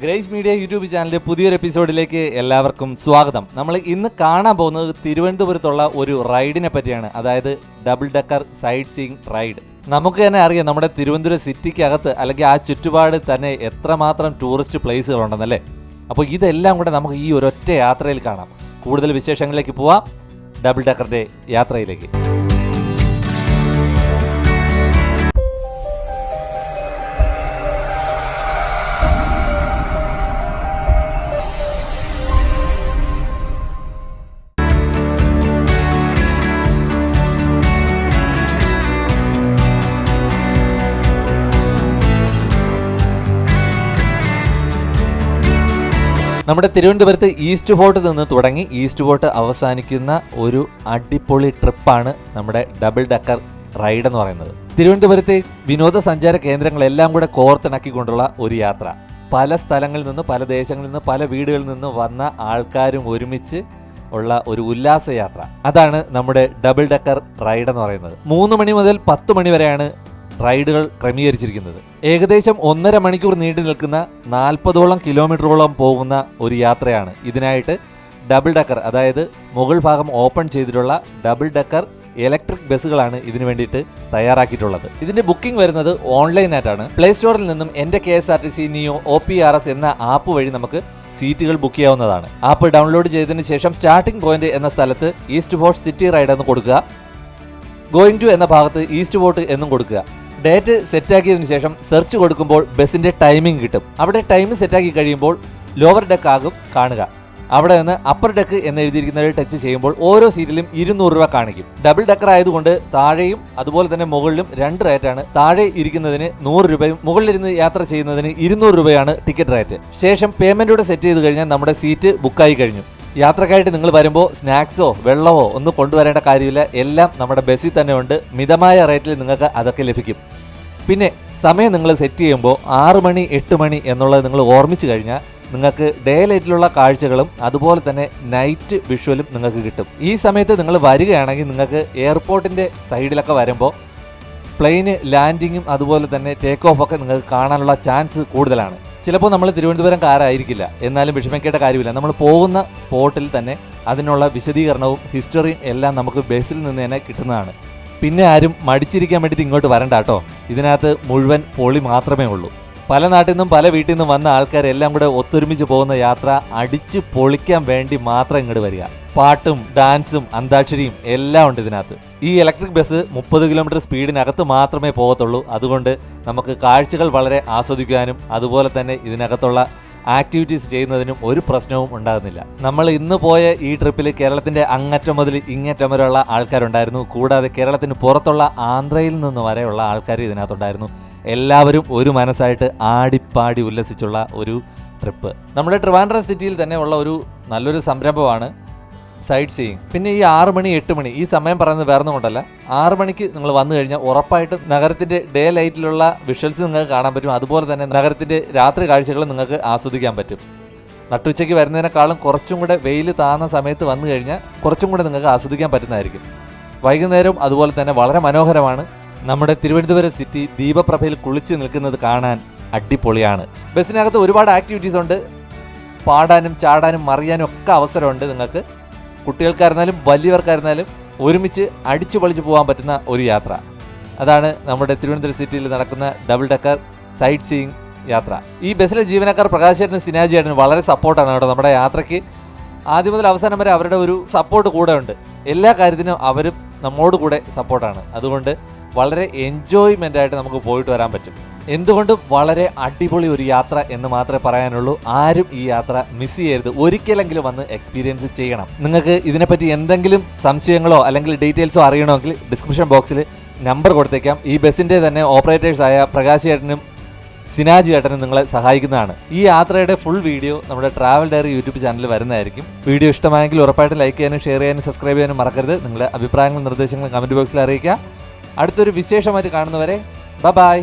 Grace media YouTube ചാനലിലെ പുതിയൊരു എപ്പിസോഡിലേക്ക് എല്ലാവർക്കും സ്വാഗതം. നമ്മൾ ഇന്ന് കാണാൻ പോകുന്നത് തിരുവനന്തപുരത്തുള്ള ഒരു റൈഡിനെ പറ്റിയാണ്, അതായത് double decker sightseeing ride. നമുക്ക് തന്നെ അറിയാം, നമ്മുടെ തിരുവനന്തപുരം സിറ്റിക്കകത്ത് അല്ലെങ്കിൽ ആ ചുറ്റുപാട് തന്നെ എത്രമാത്രം ടൂറിസ്റ്റ് പ്ലേസുകൾ ഉണ്ടെന്നല്ലേ. അപ്പോൾ ഇതെല്ലാം കൂടെ നമുക്ക് ഈ ഒരൊറ്റ യാത്രയിൽ കാണാം. കൂടുതൽ വിശേഷങ്ങളിലേക്ക് പോവാം, ഡബിൾ ഡക്കറിന്റെ യാത്രയിലേക്ക്. നമ്മുടെ തിരുവനന്തപുരത്ത് ഈസ്റ്റ് ഫോർട്ടിൽ നിന്ന് തുടങ്ങി ഈസ്റ്റ് ഫോർട്ട് അവസാനിക്കുന്ന ഒരു അടിപൊളി ട്രിപ്പാണ് നമ്മുടെ ഡബിൾ ഡക്കർ റൈഡ് എന്ന് പറയുന്നത്. തിരുവനന്തപുരത്തെ വിനോദസഞ്ചാര കേന്ദ്രങ്ങളെല്ലാം കൂടെ കോർത്തിണക്കിക്കൊണ്ടുള്ള ഒരു യാത്ര. പല സ്ഥലങ്ങളിൽ നിന്ന്, പല ദേശങ്ങളിൽ നിന്ന്, പല വീടുകളിൽ നിന്ന് വന്ന ആൾക്കാരും ഒരുമിച്ച് ഉള്ള ഒരു ഉല്ലാസയാത്ര. അതാണ് നമ്മുടെ ഡബിൾ ഡക്കർ റൈഡ് എന്ന് പറയുന്നത്. 3 മണി മുതൽ 10 മണി വരെയാണ് റൈഡുകൾ ക്രമീകരിച്ചിരിക്കുന്നത്. ഏകദേശം 1.5 മണിക്കൂർ നീണ്ടു നിൽക്കുന്ന 40ഓളം കിലോമീറ്ററോളം പോകുന്ന ഒരു യാത്രയാണ്. ഇതിനായിട്ട് ഡബിൾ ഡക്കർ, അതായത് മുകൾ ഭാഗം ഓപ്പൺ ചെയ്തിട്ടുള്ള ഡബിൾ ഡക്കർ ഇലക്ട്രിക് ബസ്സുകളാണ് ഇതിനു വേണ്ടിയിട്ട് തയ്യാറാക്കിയിട്ടുള്ളത്. ഇതിന്റെ ബുക്കിംഗ് വരുന്നത് ഓൺലൈനായിട്ടാണ്. പ്ലേ സ്റ്റോറിൽ നിന്നും എൻ്റെ KSRTC നിയോ OPRS എന്ന ആപ്പ് വഴി നമുക്ക് സീറ്റുകൾ ബുക്ക് ചെയ്യാവുന്നതാണ്. ആപ്പ് ഡൗൺലോഡ് ചെയ്തതിന് ശേഷം സ്റ്റാർട്ടിംഗ് പോയിന്റ് എന്ന സ്ഥലത്ത് ഈസ്റ്റ് ഫോർട്ട് സിറ്റി റൈഡ് എന്ന് കൊടുക്കുക. ഗോയിങ് ടു എന്ന ഭാഗത്ത് ഈസ്റ്റ് ഫോർട്ട് എന്നും കൊടുക്കുക. ഡേറ്റ് സെറ്റാക്കിയതിനു ശേഷം സെർച്ച് കൊടുക്കുമ്പോൾ ബസ്സിന്റെ ടൈമിംഗ് കിട്ടും. അവിടെ ടൈം സെറ്റാക്കി കഴിയുമ്പോൾ ലോവർ ഡെക്ക് ആകും കാണുക. അവിടെ നിന്ന് അപ്പർ ഡെക്ക് എന്ന് എഴുതിയിരിക്കുന്നത് ടച്ച് ചെയ്യുമ്പോൾ ഓരോ സീറ്റിലും 200 രൂപ കാണിക്കും. ഡബിൾ ഡക്കർ ആയതുകൊണ്ട് താഴെയും അതുപോലെ തന്നെ മുകളിലും 2 റേറ്റാണ്. താഴെ ഇരിക്കുന്നതിന് 100 രൂപയും മുകളിലിരുന്ന് യാത്ര ചെയ്യുന്നതിന് 200 രൂപയാണ് ടിക്കറ്റ് റേറ്റ്. ശേഷം പേയ്മെന്റോടെ സെറ്റ് ചെയ്ത് കഴിഞ്ഞാൽ നമ്മുടെ സീറ്റ് ബുക്കായി കഴിഞ്ഞു. യാത്രക്കായിട്ട് നിങ്ങൾ വരുമ്പോൾ സ്നാക്സോ വെള്ളമോ ഒന്നും കൊണ്ടുവരേണ്ട കാര്യമില്ല. എല്ലാം നമ്മുടെ ബസ്സിൽ തന്നെ ഉണ്ട്. മിതമായ റേറ്റിൽ നിങ്ങൾക്ക് അതൊക്കെ ലഭിക്കും. പിന്നെ സമയം നിങ്ങൾ സെറ്റ് ചെയ്യുമ്പോൾ 6 മണി 8 മണി എന്നുള്ളത് നിങ്ങൾ ഓർമ്മിച്ച് കഴിഞ്ഞാൽ നിങ്ങൾക്ക് ഡേ ലൈറ്റിലുള്ള കാഴ്ചകളും അതുപോലെ തന്നെ നൈറ്റ് വിഷ്വലും നിങ്ങൾക്ക് കിട്ടും. ഈ സമയത്ത് നിങ്ങൾ വരികയാണെങ്കിൽ നിങ്ങൾക്ക് എയർപോർട്ടിൻ്റെ സൈഡിലൊക്കെ വരുമ്പോൾ പ്ലെയിന് ലാൻഡിങ്ങും അതുപോലെ തന്നെ ടേക്ക് ഓഫ് ഒക്കെ നിങ്ങൾക്ക് കാണാനുള്ള ചാൻസ് കൂടുതലാണ്. ചിലപ്പോൾ നമ്മൾ തിരുവനന്തപുരംകാരായിരിക്കില്ല, എന്നാലും വിഷമിക്കേണ്ട കാര്യമില്ല. നമ്മൾ പോകുന്ന സ്പോട്ടിൽ തന്നെ അതിനുള്ള വിശദീകരണവും ഹിസ്റ്ററിയും എല്ലാം നമുക്ക് ബസ്സിൽ നിന്ന് തന്നെ കിട്ടുന്നതാണ്. പിന്നെ ആരും മടിച്ചിരിക്കാൻ വേണ്ടിയിട്ട് ഇങ്ങോട്ട് വരണ്ട കേട്ടോ. ഇതിനകത്ത് മുഴുവൻ പൊളി മാത്രമേ ഉള്ളൂ. പല നാട്ടിൽ നിന്നും പല വീട്ടിൽ നിന്നും വന്ന ആൾക്കാരെല്ലാം കൂടെ ഒത്തൊരുമിച്ച് പോകുന്ന യാത്ര അടിച്ച് പൊളിക്കാൻ വേണ്ടി മാത്രം ഇങ്ങോട്ട് വരിക. പാട്ടും ഡാൻസും അന്താക്ഷരിയും എല്ലാം ഉണ്ട് ഇതിനകത്ത്. ഈ ഇലക്ട്രിക് ബസ് 30 കിലോമീറ്റർ സ്പീഡിനകത്ത് മാത്രമേ പോകത്തുള്ളൂ. അതുകൊണ്ട് നമുക്ക് കാഴ്ചകൾ വളരെ ആസ്വദിക്കാനും അതുപോലെ തന്നെ ഇതിനകത്തുള്ള ആക്ടിവിറ്റീസ് ചെയ്യുന്നതിനും ഒരു പ്രശ്നവും ഉണ്ടാകുന്നില്ല. നമ്മൾ ഇന്ന് പോയ ഈ ട്രിപ്പിൽ കേരളത്തിന്റെ അങ്ങറ്റം മുതൽ ഇങ്ങറ്റം വരെയുള്ള ആൾക്കാരുണ്ടായിരുന്നു. കൂടാതെ കേരളത്തിന് പുറത്തുള്ള ആന്ധ്രയിൽ നിന്ന് വരെയുള്ള ആൾക്കാർ ഇതിനകത്തുണ്ടായിരുന്നു. എല്ലാവരും ഒരു മനസ്സായിട്ട് ആടിപ്പാടി ഉല്ലസിച്ചുള്ള ഒരു ട്രിപ്പ്. നമ്മുടെ ട്രിവാൻഡ്രം സിറ്റിയിൽ തന്നെ ഉള്ള ഒരു നല്ലൊരു സംരംഭമാണ് സൈറ്റ് സീയിങ്. പിന്നെ ഈ 6 മണി 8 മണി ഈ സമയം പറയുന്നത് വേറൊന്നും കൊണ്ടല്ല. 6 മണിക്ക് നിങ്ങൾ വന്നു കഴിഞ്ഞാൽ ഉറപ്പായിട്ടും നഗരത്തിന്റെ ഡേ ലൈറ്റിലുള്ള വിഷ്വൽസ് നിങ്ങൾക്ക് കാണാൻ പറ്റും. അതുപോലെ തന്നെ നഗരത്തിന്റെ രാത്രി കാഴ്ചകൾ നിങ്ങൾക്ക് ആസ്വദിക്കാൻ പറ്റും. നട്ടുച്ചയ്ക്ക് വരുന്നതിനേക്കാളും കുറച്ചും കൂടെ വെയിൽ താന്ന സമയത്ത് വന്നു കഴിഞ്ഞാൽ കുറച്ചും കൂടെ നിങ്ങൾക്ക് ആസ്വദിക്കാൻ പറ്റുന്നതായിരിക്കും. വൈകുന്നേരം അതുപോലെ തന്നെ വളരെ മനോഹരമാണ്. നമ്മുടെ തിരുവനന്തപുരം സിറ്റി ദീപപ്രഭയിൽ കുളിച്ച് നിൽക്കുന്നത് കാണാൻ അടിപൊളിയാണ്. ബസ്സിനകത്ത് ഒരുപാട് ആക്ടിവിറ്റീസ് ഉണ്ട്. പാടാനും ചാടാനും മറിയാനും ഒക്കെ അവസരമുണ്ട്. നിങ്ങൾക്ക് കുട്ടികൾക്കായിരുന്നാലും വലിയവർക്കായിരുന്നാലും ഒരുമിച്ച് അടിച്ചു പൊളിച്ച് പോകാൻ പറ്റുന്ന ഒരു യാത്ര. അതാണ് നമ്മുടെ തിരുവനന്തപുരം സിറ്റിയിൽ നടക്കുന്ന ഡബിൾ ഡക്കർ സൈറ്റ് സീയിങ് യാത്ര. ഈ ബസ്സിലെ ജീവനക്കാർ പ്രകാശേട്ടനും സിനാജിയേട്ടനും വളരെ സപ്പോർട്ടാണ് കേട്ടോ. നമ്മുടെ യാത്രയ്ക്ക് ആദ്യം മുതൽ അവസാനം വരെ അവരുടെ ഒരു സപ്പോർട്ട് കൂടെ ഉണ്ട്. എല്ലാ കാര്യത്തിനും അവരും നമ്മോട് കൂടെ സപ്പോർട്ടാണ്. അതുകൊണ്ട് വളരെ എൻജോയ്മെൻ്റ് ആയിട്ട് നമുക്ക് പോയിട്ട് വരാൻ പറ്റും. എന്തുകൊണ്ടും വളരെ അടിപൊളി ഒരു യാത്ര എന്ന് മാത്രമേ പറയാനുള്ളൂ. ആരും ഈ യാത്ര മിസ് ചെയ്യരുത്. ഒരിക്കലെങ്കിലും വന്ന് എക്സ്പീരിയൻസ് ചെയ്യണം. നിങ്ങൾക്ക് ഇതിനെപ്പറ്റി എന്തെങ്കിലും സംശയങ്ങളോ അല്ലെങ്കിൽ ഡീറ്റെയിൽസോ അറിയണമെങ്കിൽ ഡിസ്ക്രിപ്ഷൻ ബോക്സിൽ നമ്പർ കൊടുത്തേക്കാം. ഈ ബസ്സിൻ്റെ തന്നെ ഓപ്പറേറ്റേഴ്സായ പ്രകാശ് ചേട്ടനും സിനാജ് ചേട്ടനും നിങ്ങളെ സഹായിക്കുന്നതാണ്. ഈ യാത്രയുടെ ഫുൾ വീഡിയോ നമ്മുടെ ട്രാവൽ ഡയറി യൂട്യൂബ് ചാനലിൽ വരുന്നതായിരിക്കും. വീഡിയോ ഇഷ്ടമായെങ്കിൽ ഉറപ്പായിട്ട് ലൈക്ക് ചെയ്യാനും ഷെയർ ചെയ്യാനും സബ്സ്ക്രൈബ് ചെയ്യാനും മറക്കരുത്. നിങ്ങളുടെ അഭിപ്രായങ്ങളും നിർദ്ദേശങ്ങളും കമൻറ്റ് ബോക്സിൽ അറിയിക്കുക. അടുത്തൊരു വിശേഷമായിട്ട് കാണുന്നവരെ ബൈ.